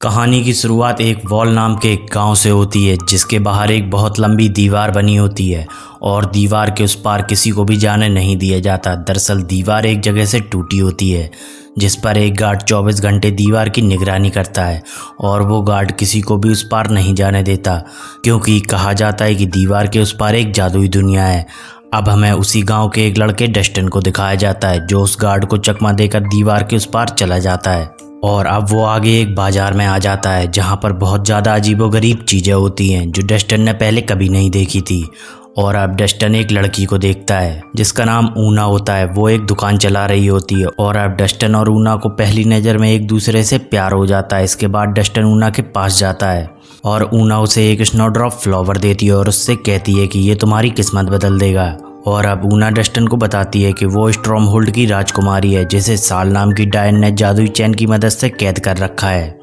कहानी की शुरुआत एक वॉल नाम के एक गांव से होती है जिसके बाहर एक बहुत लंबी दीवार बनी होती है और दीवार के उस पार किसी को भी जाने नहीं दिया जाता। दरअसल दीवार एक जगह से टूटी होती है जिस पर एक गार्ड 24 घंटे दीवार की निगरानी करता है और वो गार्ड किसी को भी उस पार नहीं जाने देता क्योंकि कहा जाता है कि दीवार के उस पार एक जादुई दुनिया है। अब हमें उसी गांव के एक लड़के डस्टन को दिखाया जाता है जो उस गार्ड को चकमा देकर दीवार के उस पार चला जाता है और अब वो आगे एक बाजार में आ जाता है जहां पर बहुत ज़्यादा अजीबोगरीब चीज़ें होती हैं जो डस्टन ने पहले कभी नहीं देखी थी। और अब डस्टन एक लड़की को देखता है जिसका नाम ऊना होता है। वो एक दुकान चला रही होती है और अब डस्टन और ऊना को पहली नज़र में एक दूसरे से प्यार हो जाता है। इसके बाद डस्टन ऊना के पास जाता है और ऊना उसे एक स्नोड्रॉप फ्लावर देती है और उससे कहती है कि ये तुम्हारी किस्मत बदल देगा। और अब ऊना डस्टन को बताती है कि वो स्ट्रॉमहोल्ड की राजकुमारी है जिसे साल नाम की डायन ने जादुई चैन की मदद से कैद कर रखा है।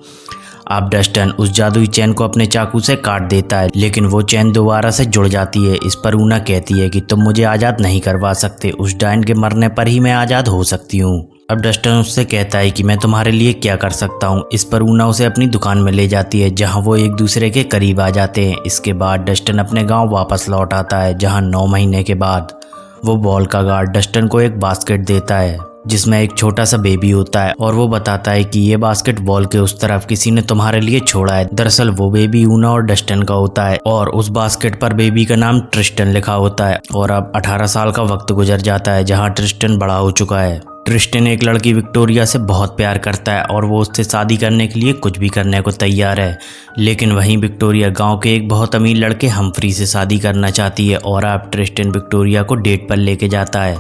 अब डस्टन उस जादुई चैन को अपने चाकू से काट देता है लेकिन वो चैन दोबारा से जुड़ जाती है। इस पर ऊना कहती है कि तुम मुझे आज़ाद नहीं करवा सकते, उस डायन के मरने पर ही मैं आज़ाद हो सकती हूँ। अब डस्टन उससे कहता है कि मैं तुम्हारे लिए क्या कर सकता हूँ। इस पर ऊना उसे अपनी दुकान में ले जाती है जहाँ वो एक दूसरे के करीब आ जाते हैं। इसके बाद डस्टन अपने गांव वापस लौट आता है जहाँ 9 महीने के बाद वो वॉल का गार्ड डस्टन को एक बास्केट देता है जिसमें एक छोटा सा बेबी होता है और वो बताता है कि ये बास्केट वॉल के उस तरफ किसी ने तुम्हारे लिए छोड़ा है। दरअसल वो बेबी ऊना और डस्टन का होता है और उस बास्केट पर बेबी का नाम ट्रिस्टन लिखा होता है। और अब 18 साल का वक्त गुजर जाता है जहाँ ट्रिस्टन बड़ा हो चुका है। ट्रिस्टन एक लड़की विक्टोरिया से बहुत प्यार करता है और वो उससे शादी करने के लिए कुछ भी करने को तैयार है। लेकिन वहीं विक्टोरिया गांव के एक बहुत अमीर लड़के हम्फ्री से शादी करना चाहती है और अब ट्रिस्टन विक्टोरिया को डेट पर लेके जाता है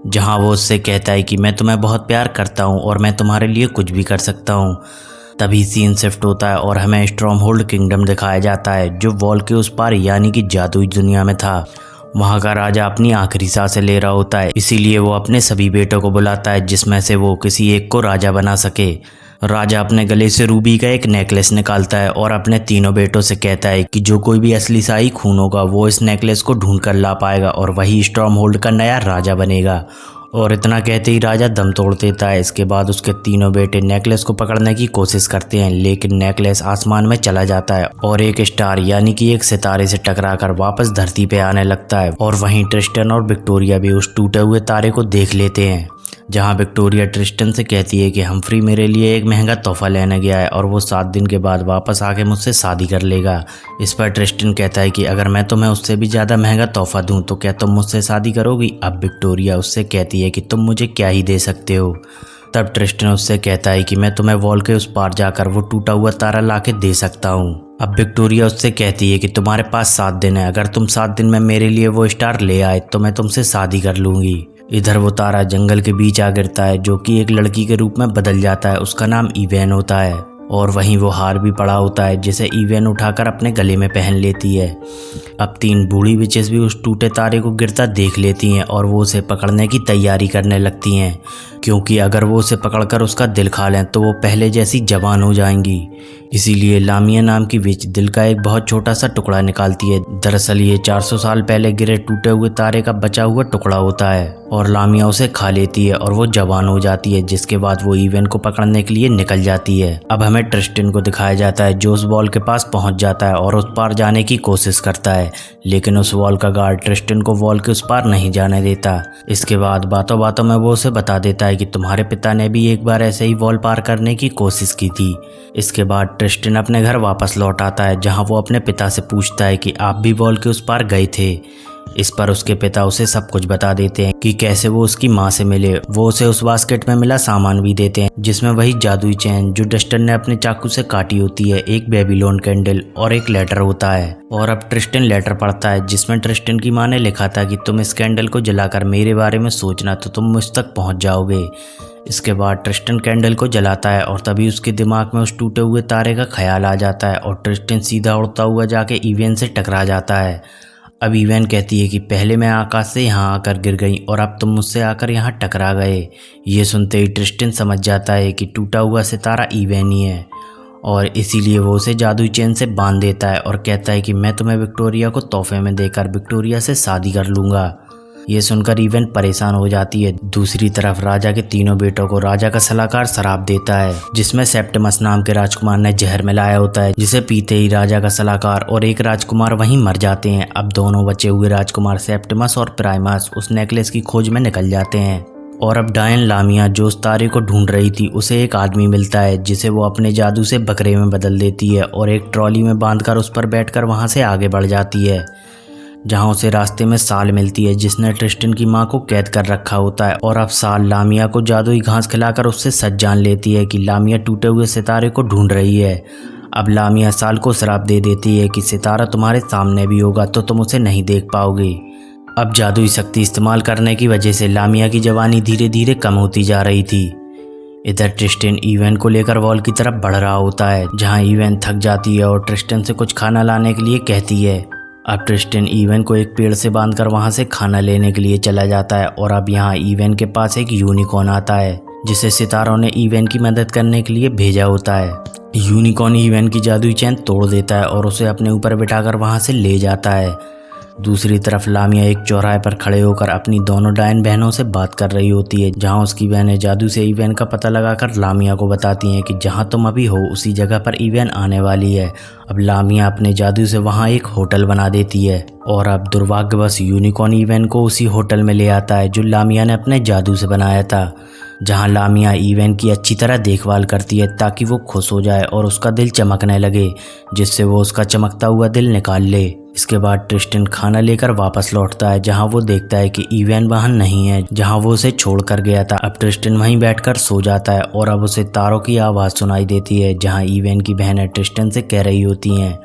जहां वो उससे कहता है कि मैं तुम्हें बहुत प्यार करता हूं और मैं तुम्हारे लिए कुछ भी कर सकता हूं। तभी सीन शिफ्ट होता है और हमें स्ट्रॉमहोल्ड किंगडम दिखाया जाता है जो वॉल के उस पार यानी कि जादुई दुनिया में था। वहाँ का राजा अपनी आखिरी सांसें ले रहा होता है, इसीलिए वो अपने सभी बेटों को बुलाता है जिसमें से वो किसी एक को राजा बना सके। राजा अपने गले से रूबी का एक नेकलेस निकालता है और अपने तीनों बेटों से कहता है कि जो कोई भी असली शाही खून होगा वो इस नेकलेस को ढूंढ कर ला पाएगा और वही स्ट्रॉमहोल्ड का नया राजा बनेगा। और इतना कहते ही राजा दम तोड़ देता है। इसके बाद उसके तीनों बेटे नेकलेस को पकड़ने की कोशिश करते हैं लेकिन नेकलेस आसमान में चला जाता है और एक स्टार यानी कि एक सितारे से टकराकर वापस धरती पे आने लगता है। और वहीं ट्रिस्टन और विक्टोरिया भी उस टूटे हुए तारे को देख लेते हैं जहां विक्टोरिया ट्रिस्टन से कहती है कि हम्फ्री मेरे लिए एक महंगा तोहफा लेने गया है और वो 7 दिन के बाद वापस आके मुझसे शादी कर लेगा। इस पर ट्रिस्टन कहता है कि अगर मैं तुम्हें उससे भी ज़्यादा महंगा तोहफा दूं तो क्या तुम मुझसे शादी करोगी। अब विक्टोरिया उससे कहती है कि तुम मुझे क्या ही दे सकते हो। तब ट्रिस्टन उससे कहता है कि मैं तुम्हें वॉल के उस पार जाकर वो टूटा हुआ तारा ला के दे सकता हूँ। अब विक्टोरिया उससे कहती है कि तुम्हारे पास 7 दिन है, अगर तुम 7 दिन में मेरे लिए वो स्टार ले आए तो मैं तुमसे शादी कर लूँगी। इधर वो तारा जंगल के बीच आ गिरता है जो कि एक लड़की के रूप में बदल जाता है। उसका नाम इवेन होता है और वहीं वो हार भी पड़ा होता है जिसे इवेन उठाकर अपने गले में पहन लेती है। अब 3 बूढ़ी विचेस भी उस टूटे तारे को गिरता देख लेती हैं और वो उसे पकड़ने की तैयारी करने लगती हैं क्योंकि अगर वो उसे पकड़कर उसका दिल खा लें तो वो पहले जैसी जवान हो जाएंगी। इसीलिए लामिया नाम की विच दिल का एक बहुत छोटा सा टुकड़ा निकालती है। दरअसल ये 400 साल पहले गिरे टूटे हुए तारे का बचा हुआ टुकड़ा होता है और लामिया उसे खा लेती है और वो जवान हो जाती है जिसके बाद वो इवेन को पकड़ने के लिए निकल जाती है। अब हमें ट्रिस्टन को दिखाया जाता है जो उस वॉल के पास पहुंच जाता है और उस पार जाने की कोशिश करता है लेकिन उस वॉल का गार्ड ट्रिस्टन को वॉल के उस पार नहीं जाने देता। इसके बाद बातों बातों में वो उसे बता देता है कि तुम्हारे पिता ने भी एक बार ऐसे ही वॉल पार करने की कोशिश की थी। इसके बाद ट्रिस्टन अपने घर वापस लौट आता है जहां वो अपने पिता से पूछता है कि आप भी वॉल के उस पार गए थे। इस पर उसके पिता उसे सब कुछ बता देते हैं कि कैसे वो उसकी माँ से मिले। वो उसे उस बास्केट में मिला सामान भी देते हैं जिसमें वही जादुई चैन जो डस्टन ने अपने चाकू से काटी होती है, एक बेबीलोन कैंडल और एक लेटर होता है। और अब ट्रिस्टन लेटर पढ़ता है जिसमें ट्रिस्टन की माँ ने लिखा था कि तुम इस कैंडल को जलाकर मेरे बारे में सोचना तो तुम मुझ तक पहुँच जाओगे। इसके बाद ट्रिस्टन कैंडल को जलाता है और तभी उसके दिमाग में उस टूटे हुए तारे का ख्याल आ जाता है और ट्रिस्टन सीधा उड़ता हुआ जाके इवेन से टकरा जाता है। अब इवेन कहती है कि पहले मैं आकाश से यहाँ आकर गिर गई और अब तुम मुझसे आकर यहाँ टकरा गए। ये सुनते ही ट्रिस्टन समझ जाता है कि टूटा हुआ सितारा इवेन ही है और इसीलिए वो उसे जादुई चैन से बांध देता है और कहता है कि मैं तुम्हें विक्टोरिया को तोहफे में देकर विक्टोरिया से शादी कर लूँगा। ये सुनकर इवन परेशान हो जाती है। दूसरी तरफ राजा के तीनों बेटों को राजा का सलाहकार शराब देता है, जिसमें सेप्टिमस नाम के राजकुमार ने जहर मिलाया होता है, जिसे पीते ही राजा का सलाहकार और एक राजकुमार वहीं मर जाते हैं। अब दोनों बचे हुए राजकुमार सेप्टिमस और प्राइमस उस नेकलेस की खोज में निकल जाते हैं। और अब डायन लामिया जो उस तारे को ढूंढ रही थी, उसे एक आदमी मिलता है जिसे वो अपने जादू से बकरे में बदल देती है और एक ट्रॉली में बांधकर उस पर बैठकर वहां से आगे बढ़ जाती है, जहां उसे रास्ते में साल मिलती है जिसने ट्रिस्टन की मां को कैद कर रखा होता है। और अब साल लामिया को जादुई घास खिलाकर उससे सच जान लेती है कि लामिया टूटे हुए सितारे को ढूंढ रही है। अब लामिया साल को श्राप दे देती है कि सितारा तुम्हारे सामने भी होगा तो तुम उसे नहीं देख पाओगे। अब जादुई शक्ति इस्तेमाल करने की वजह से लामिया की जवानी धीरे धीरे कम होती जा रही थी। इधर ट्रिस्टन इवन को लेकर वॉल की तरफ बढ़ रहा होता है, जहां इवन थक जाती है और ट्रिस्टन से कुछ खाना लाने के लिए कहती है। अब ट्रिस्टन इवन को एक पेड़ से बांधकर वहां से खाना लेने के लिए चला जाता है। और अब यहाँ इवन के पास एक यूनिकॉर्न आता है, जिसे सितारों ने इवन की मदद करने के लिए भेजा होता है। यूनिकॉर्न इवन की जादुई चैन तोड़ देता है और उसे अपने ऊपर बिठाकर वहां से ले जाता है। दूसरी तरफ लामिया एक चौराहे पर खड़े होकर अपनी दोनों डायन बहनों से बात कर रही होती है, जहां उसकी बहनें जादू से इवन का पता लगाकर लामिया को बताती हैं कि जहां तुम अभी हो उसी जगह पर इवन आने वाली है। अब लामिया अपने जादू से वहां एक होटल बना देती है और अब दुर्भाग्यवश यूनिकॉर्न इवन को उसी होटल में ले आता है जो लामिया ने अपने जादू से बनाया था, जहां लामिया इवन की अच्छी तरह देखभाल करती है ताकि वो खुश हो जाए और उसका दिल चमकने लगे, जिससे वो उसका चमकता हुआ दिल निकाल ले। इसके बाद ट्रिस्टन खाना लेकर वापस लौटता है, जहां वो देखता है कि इवन वहां नहीं है जहां वो उसे छोड़कर गया था। अब ट्रिस्टन वहीं बैठकर सो जाता है और अब उसे तारों की आवाज़ सुनाई देती है, जहां इवन की बहनें ट्रिस्टन से कह रही होती हैं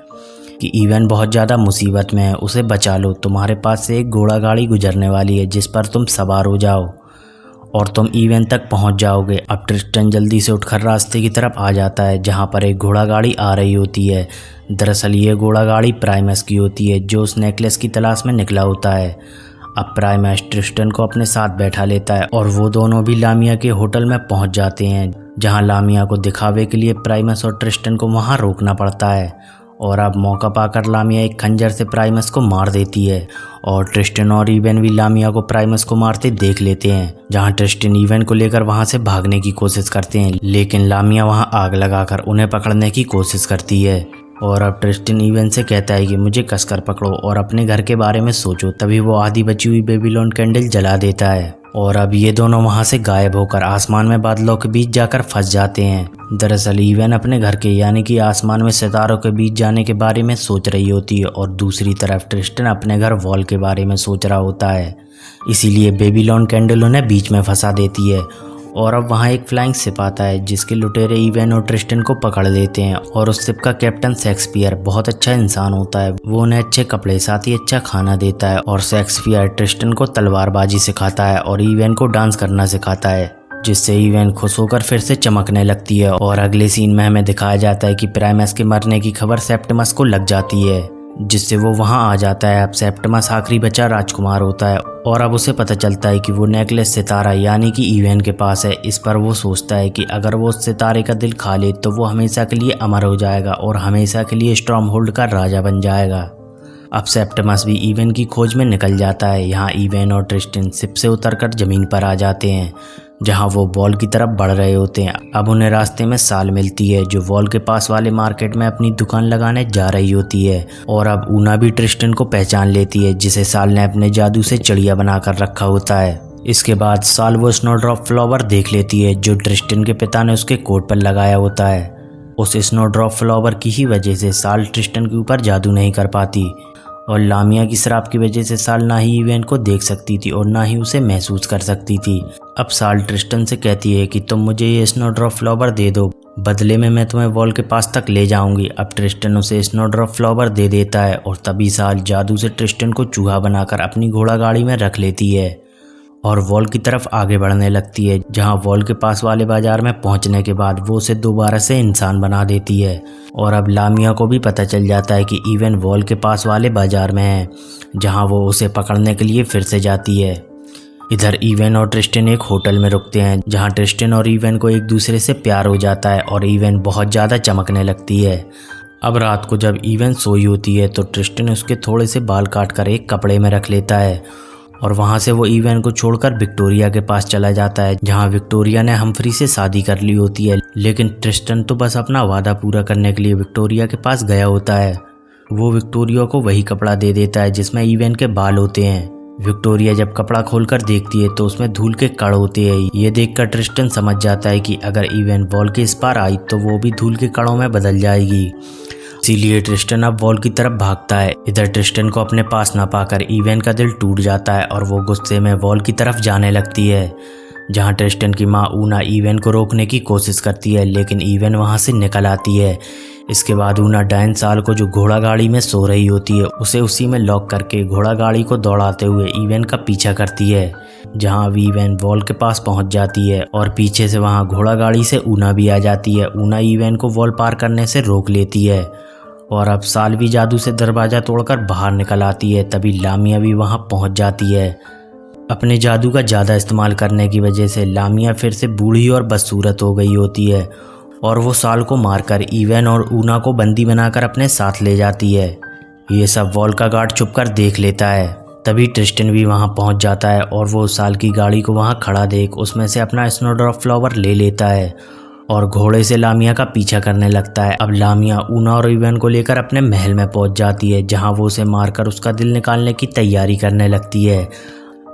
कि इवन बहुत ज़्यादा मुसीबत में है, उसे बचा लो। तुम्हारे पास से एक घोड़ा गाड़ी गुजरने वाली है जिस पर तुम सवार हो जाओ और तुम इवन तक पहुंच जाओगे। अब ट्रिस्टन जल्दी से उठकर रास्ते की तरफ आ जाता है, जहां पर एक घोड़ा गाड़ी आ रही होती है। दरअसल ये घोड़ा गाड़ी प्राइमस की होती है, जो उस नेकलेस की तलाश में निकला होता है। अब प्राइमस ट्रिस्टन को अपने साथ बैठा लेता है और वो दोनों भी लामिया के होटल में पहुंच जाते हैं, जहां लामिया को दिखावे के लिए प्राइमस और ट्रिस्टन को वहां रोकना पड़ता है। और अब मौका पाकर लामिया एक खंजर से प्राइमस को मार देती है और ट्रिस्टन और इवन भी लामिया को प्राइमस को मारते देख लेते हैं, जहां ट्रिस्टन इवन को लेकर वहां से भागने की कोशिश करते हैं, लेकिन लामिया वहां आग लगाकर उन्हें पकड़ने की कोशिश करती है। और अब ट्रिस्टन इवन से कहता है कि मुझे कसकर पकड़ो और अपने घर के बारे में सोचो। तभी वो आधी बची हुई बेबीलोन कैंडल जला देता है और अब ये दोनों वहां से गायब होकर आसमान में बादलों के बीच जाकर फंस जाते हैं। दरअसल इवन अपने घर के यानी कि आसमान में सितारों के बीच जाने के बारे में सोच रही होती है और दूसरी तरफ ट्रिस्टन अपने घर वॉल के बारे में सोच रहा होता है। इसीलिए बेबीलोन कैंडल उन्हें बीच में फंसा देती है। और अब वहाँ एक फ्लाइंग शिप आता है जिसके लुटेरे इवन और ट्रिस्टन को पकड़ लेते हैं और उस शिप का कैप्टन शेक्सपियर बहुत अच्छा इंसान होता है। वो उन्हें अच्छे कपड़े साथ ही अच्छा खाना देता है और शेक्सपियर ट्रिस्टन को तलवारबाजी सिखाता है और इवन को डांस करना सिखाता है, जिससे इवन खुश होकर फिर से चमकने लगती है। और अगले सीन में हमें दिखाया जाता है कि प्राइमस के मरने की खबर सेप्टिमस को लग जाती है, जिससे वो वहां आ जाता है। अब सेप्टिमस आखिरी बचा राजकुमार होता है और अब उसे पता चलता है कि वो नेकलेस सितारा यानी कि इवन के पास है। इस पर वो सोचता है कि अगर वो उस सितारे का दिल खा ले तो वो हमेशा के लिए अमर हो जाएगा और हमेशा के लिए स्ट्रॉन्गहोल्ड का राजा बन जाएगा। अब सेप्टिमस भी इवन की खोज में निकल जाता है। यहाँ इवन और ट्रिस्टन शिप से उतरकर जमीन पर आ जाते हैं, जहां वो वॉल की तरफ बढ़ रहे होते हैं। अब उन्हें रास्ते में साल मिलती है जो वॉल के पास वाले मार्केट में अपनी दुकान लगाने जा रही होती है। और अब ऊना भी ट्रिस्टन को पहचान लेती है, जिसे साल ने अपने जादू से चिड़िया बनाकर रखा होता है। इसके बाद साल वो स्नोड्रॉप फ्लावर देख लेती है जो ट्रिस्टन के पिता ने उसके कोट पर लगाया होता है। उस स्नोड्रॉप फ्लावर की ही वजह से साल ट्रिस्टन के ऊपर जादू नहीं कर पाती और लामिया की श्राप की वजह से साल ना ही इवन को देख सकती थी और ना ही उसे महसूस कर सकती थी। अब साल ट्रिस्टन से कहती है कि तुम मुझे ये स्नोड्रॉप फ्लावर दे दो, बदले में मैं तुम्हें वॉल के पास तक ले जाऊंगी। अब ट्रिस्टन उसे स्नोड्रॉप फ्लावर दे देता है और तभी साल जादू से ट्रिस्टन को चूहा बनाकर अपनी घोड़ा गाड़ी में रख लेती है और वॉल की तरफ आगे बढ़ने लगती है, जहां वॉल के पास वाले बाजार में पहुंचने के बाद वो उसे दोबारा से इंसान बना देती है। और अब लामिया को भी पता चल जाता है कि इवन वॉल के पास वाले बाजार में है, जहां वो उसे पकड़ने के लिए फिर से जाती है। इधर इवन और ट्रिस्टन एक होटल में रुकते हैं, जहां ट्रिस्टन और इवन को एक दूसरे से प्यार हो जाता है और इवन बहुत ज़्यादा चमकने लगती है। अब रात को जब इवन सोई होती है तो ट्रिस्टन उसके थोड़े से बाल काट कर एक कपड़े में रख लेता है और वहाँ से वो ईवन को छोड़कर विक्टोरिया के पास चला जाता है, जहाँ विक्टोरिया ने हम्फ्री से शादी कर ली होती है। लेकिन ट्रिस्टन तो बस अपना वादा पूरा करने के लिए विक्टोरिया के पास गया होता है। वो विक्टोरिया को वही कपड़ा दे देता है जिसमें ईवन के बाल होते हैं। विक्टोरिया जब कपड़ा खोलकर देखती है तो उसमें धूल के कण होते हैं। ये देखकर ट्रिस्टन समझ जाता है कि अगर ईवन वॉल के इस पार आई तो वो भी धूल के कणों में बदल जाएगी। इसीलिए ट्रिस्टन अब वॉल की तरफ भागता है। इधर ट्रिस्टन को अपने पास ना पाकर ईवन का दिल टूट जाता है और वो गुस्से में वॉल की तरफ जाने लगती है, जहाँ ट्रिस्टन की माँ ऊना ईवन को रोकने की कोशिश करती है, लेकिन ईवन वहाँ से निकल आती है। इसके बाद ऊना डायन साल को जो घोड़ा गाड़ी में सो रही होती है उसे उसी में लॉक करके घोड़ा गाड़ी को दौड़ाते हुए ईवन का पीछा करती है, जहाँ अब ईवन वॉल के पास पहुँच जाती है और पीछे से वहाँ घोड़ा गाड़ी से ऊना भी आ जाती है। ऊना ईवन को वॉल पार करने से रोक लेती है और अब साल भी जादू से दरवाज़ा तोड़कर बाहर निकल आती है। तभी लामिया भी वहाँ पहुँच जाती है। अपने जादू का ज़्यादा इस्तेमाल करने की वजह से लामिया फिर से बूढ़ी और बदसूरत हो गई होती है और वो साल को मारकर ईवन और ऊना को बंदी बनाकर अपने साथ ले जाती है। ये सब वॉल का गार्ड छुपकर देख लेता है। तभी ट्रिस्टन भी वहाँ पहुँच जाता है और वो साल की गाड़ी को वहाँ खड़ा देख उसमें से अपना स्नोड्रॉप फ्लावर ले लेता है और घोड़े से लामिया का पीछा करने लगता है। अब लामिया ऊना और ईवन को लेकर अपने महल में पहुँच जाती है, जहाँ वो उसे मारकर उसका दिल निकालने की तैयारी करने लगती है।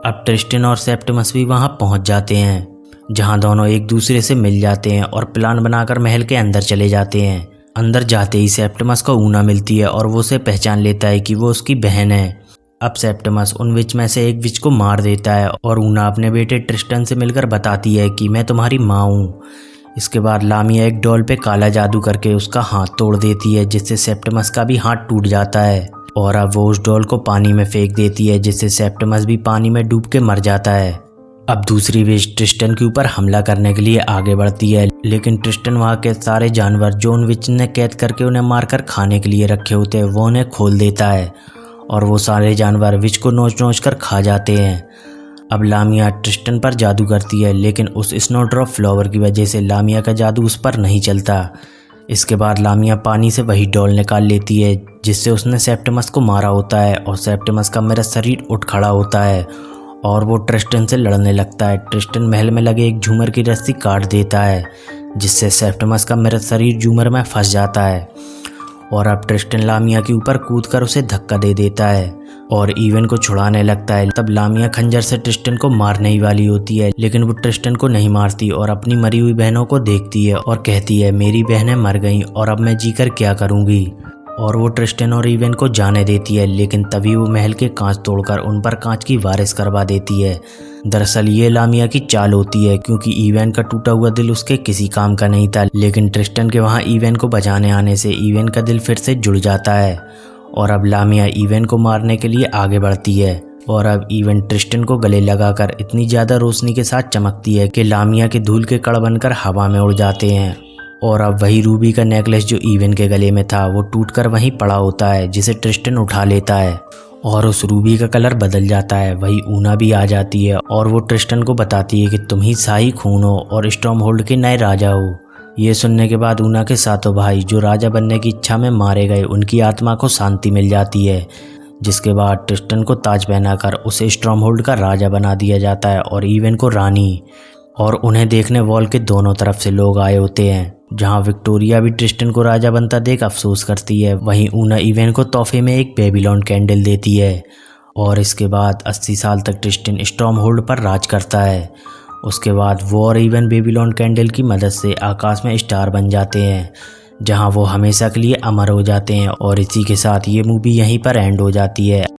अब ट्रिस्टन और सेप्टिमस भी वहाँ पहुँच जाते हैं, जहाँ दोनों एक दूसरे से मिल जाते हैं और प्लान बनाकर महल के अंदर चले जाते हैं। अंदर जाते ही सेप्टिमस को ऊना मिलती है और वो उसे पहचान लेता है कि वो उसकी बहन है। अब सेप्टिमस उन विच में से एक विच को मार देता है और ऊना अपने बेटे ट्रिस्टन से मिलकर बताती है कि मैं तुम्हारी माँ हूँ। इसके बाद लामिया एक डॉल पे काला जादू करके उसका हाथ तोड़ देती है, जिससे सेप्टिमस का भी हाथ टूट जाता है और अब वो उस डॉल को पानी में फेंक देती है, जिससे सेप्टिमस भी पानी में डूब के मर जाता है। अब दूसरी विच ट्रिस्टन के ऊपर हमला करने के लिए आगे बढ़ती है, लेकिन ट्रिस्टन वहाँ के सारे जानवर जो उन विच ने कैद करके उन्हें मारकर खाने के लिए रखे होते हैं वो उन्हें खोल देता है और वो सारे जानवर विच को नोच नोच कर खा जाते हैं। अब लामिया ट्रिस्टन पर जादू करती है, लेकिन उस स्नोड्रॉप फ्लावर की वजह से लामिया का जादू उस पर नहीं चलता। इसके बाद लामिया पानी से वही डॉल निकाल लेती है जिससे उसने सेप्टिमस को मारा होता है और सेप्टिमस का मेरा शरीर उठ खड़ा होता है और वो ट्रिस्टन से लड़ने लगता है। ट्रिस्टन महल में लगे एक झूमर की रस्सी काट देता है, जिससे सेप्टिमस का मेरा शरीर झूमर में फंस जाता है और अब ट्रिस्टन लामिया के ऊपर कूदकर उसे धक्का दे देता है और ईवन को छुड़ाने लगता है। तब लामिया खंजर से ट्रिस्टन को मारने ही वाली होती है, लेकिन वो ट्रिस्टन को नहीं मारती और अपनी मरी हुई बहनों को देखती है और कहती है मेरी बहनें मर गईं और अब मैं जीकर क्या करूँगी। और वो ट्रिस्टन और ईवन को जाने देती है, लेकिन तभी वो महल के कांच तोड़कर उन पर कांच की वारिस करवा देती है। दरअसल ये लामिया की चाल होती है, क्योंकि ईवन का टूटा हुआ दिल उसके किसी काम का नहीं था, लेकिन ट्रिस्टन के वहाँ ईवन को बचाने आने से ईवन का दिल फिर से जुड़ जाता है और अब लामिया ईवन को मारने के लिए आगे बढ़ती है और अब ईवन ट्रिस्टन को गले लगाकर इतनी ज़्यादा रोशनी के साथ चमकती है कि लामिया के धूल के कण बनकर हवा में उड़ जाते हैं। और अब वही रूबी का नेकलेस जो ईवन के गले में था वो टूटकर वहीं पड़ा होता है, जिसे ट्रिस्टन उठा लेता है और उस रूबी का कलर बदल जाता है। वही ऊना भी आ जाती है और वो ट्रिस्टन को बताती है कि तुम ही शाही खून हो और स्टॉर्महोल्ड के नए राजा हो। ये सुनने के बाद ऊना के सातों भाई जो राजा बनने की इच्छा में मारे गए उनकी आत्मा को शांति मिल जाती है, जिसके बाद ट्रिस्टन को ताज पहनाकर उसे स्टॉर्महोल्ड का राजा बना दिया जाता है और ईवन को रानी। और उन्हें देखने वॉल के दोनों तरफ से लोग आए होते हैं, जहां विक्टोरिया भी ट्रिस्टन को राजा बनता देख अफसोस करती है। वहीं ऊना ईवन को तोहफे में एक बेबीलोन कैंडल देती है और इसके बाद 80 साल तक ट्रिस्टन स्टॉर्महोल्ड पर राज करता है। उसके बाद वो और ईवन बेबीलोन कैंडल की मदद से आकाश में स्टार बन जाते हैं, जहां वो हमेशा के लिए अमर हो जाते हैं। और इसी के साथ ये मूवी यहीं पर एंड हो जाती है।